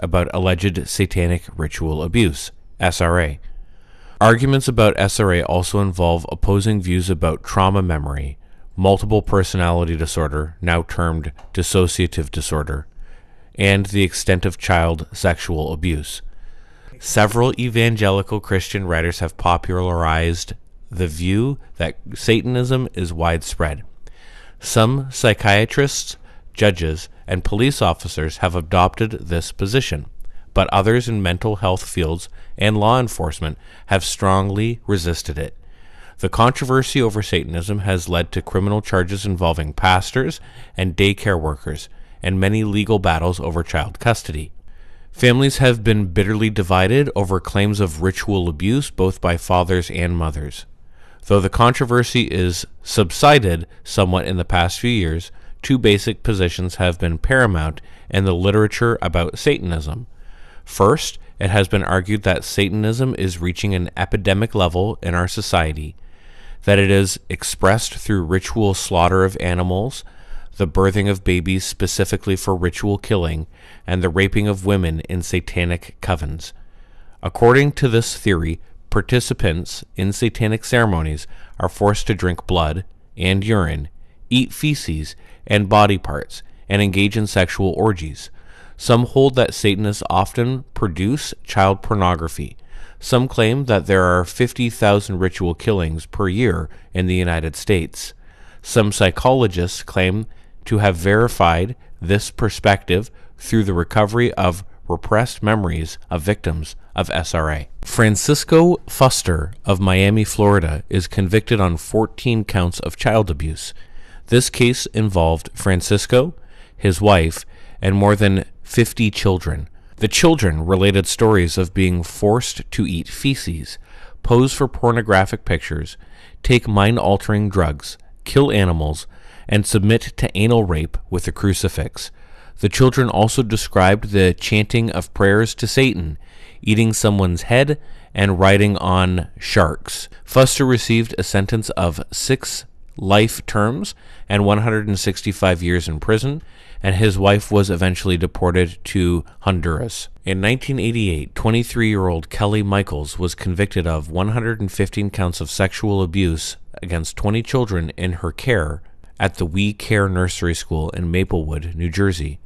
about alleged satanic ritual abuse, SRA. Arguments about SRA also involve opposing views about trauma memory, multiple personality disorder, now termed dissociative disorder, and the extent of child sexual abuse. Several evangelical Christian writers have popularized the view that Satanism is widespread. Some psychiatrists, judges, and police officers have adopted this position, but others in mental health fields and law enforcement have strongly resisted it. The controversy over Satanism has led to criminal charges involving pastors and daycare workers, and many legal battles over child custody. Families have been bitterly divided over claims of ritual abuse both by fathers and mothers. Though the controversy is subsided somewhat in the past few years, two basic positions have been paramount in the literature about Satanism. First, it has been argued that Satanism is reaching an epidemic level in our society, that it is expressed through ritual slaughter of animals, the birthing of babies specifically for ritual killing, and the raping of women in satanic covens. According to this theory, participants in satanic ceremonies are forced to drink blood and urine, eat feces and body parts, and engage in sexual orgies. Some hold that Satanists often produce child pornography. Some claim that there are 50,000 ritual killings per year in the United States. Some psychologists claim to have verified this perspective through the recovery of repressed memories of victims of SRA. Francisco Fuster of Miami, Florida, is convicted on 14 counts of child abuse. This case involved Francisco, his wife, and more than 50 children. The children related stories of being forced to eat feces, pose for pornographic pictures, take mind-altering drugs, kill animals, and submit to anal rape with a crucifix. The children also described the chanting of prayers to Satan, eating someone's head, and riding on sharks. Fuster received a sentence of 6 life terms and 165 years in prison, and his wife was eventually deported to Honduras. In 1988, 23-year-old Kelly Michaels was convicted of 115 counts of sexual abuse against 20 children in her care at the We Care Nursery School in Maplewood, New Jersey.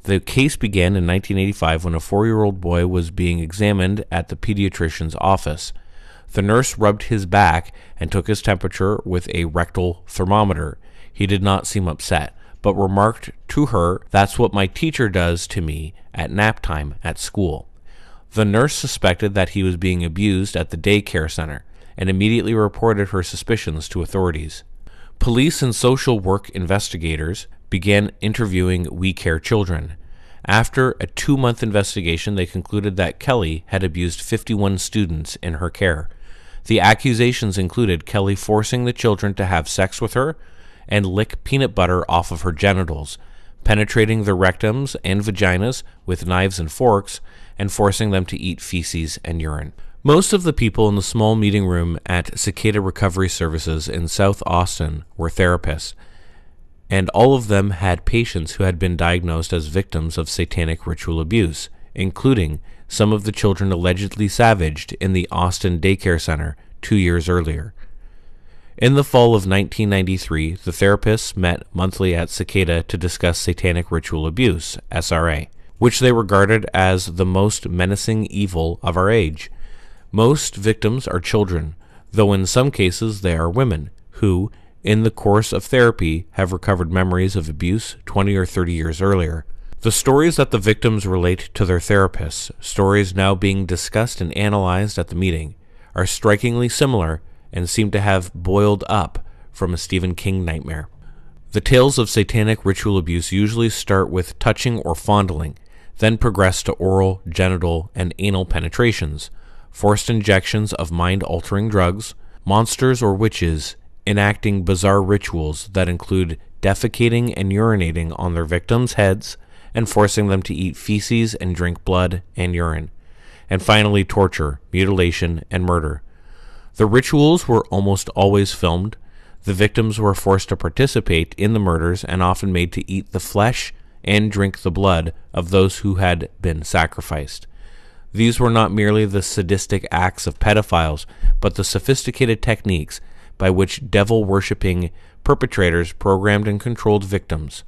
The case began in 1985 when a 4-year-old boy was being examined at the pediatrician's office. The nurse rubbed his back and took his temperature with a rectal thermometer. He did not seem upset, but remarked to her, "That's what my teacher does to me at nap time at school." The nurse suspected that he was being abused at the daycare center and immediately reported her suspicions to authorities. Police and social work investigators began interviewing We Care children. After a 2-month investigation, they concluded that Kelly had abused 51 students in her care. The accusations included Kelly forcing the children to have sex with her and lick peanut butter off of her genitals, penetrating their rectums and vaginas with knives and forks, and forcing them to eat feces and urine. Most of the people in the small meeting room at Cicada Recovery Services in South Austin were therapists, and all of them had patients who had been diagnosed as victims of satanic ritual abuse, including some of the children allegedly savaged in the Austin Daycare Center 2 years earlier. In the fall of 1993, the therapists met monthly at Cicada to discuss satanic ritual abuse, SRA, which they regarded as the most menacing evil of our age. Most victims are children, though in some cases they are women, who, in the course of therapy, have recovered memories of abuse 20 or 30 years earlier. The stories that the victims relate to their therapists, stories now being discussed and analyzed at the meeting, are strikingly similar and seem to have boiled up from a Stephen King nightmare. The tales of satanic ritual abuse usually start with touching or fondling, then progress to oral, genital, and anal penetrations, forced injections of mind-altering drugs, monsters or witches enacting bizarre rituals that include defecating and urinating on their victims' heads and forcing them to eat feces and drink blood and urine, and finally torture, mutilation, and murder. The rituals were almost always filmed. The victims were forced to participate in the murders and often made to eat the flesh and drink the blood of those who had been sacrificed. These were not merely the sadistic acts of pedophiles, but the sophisticated techniques by which devil-worshipping perpetrators programmed and controlled victims.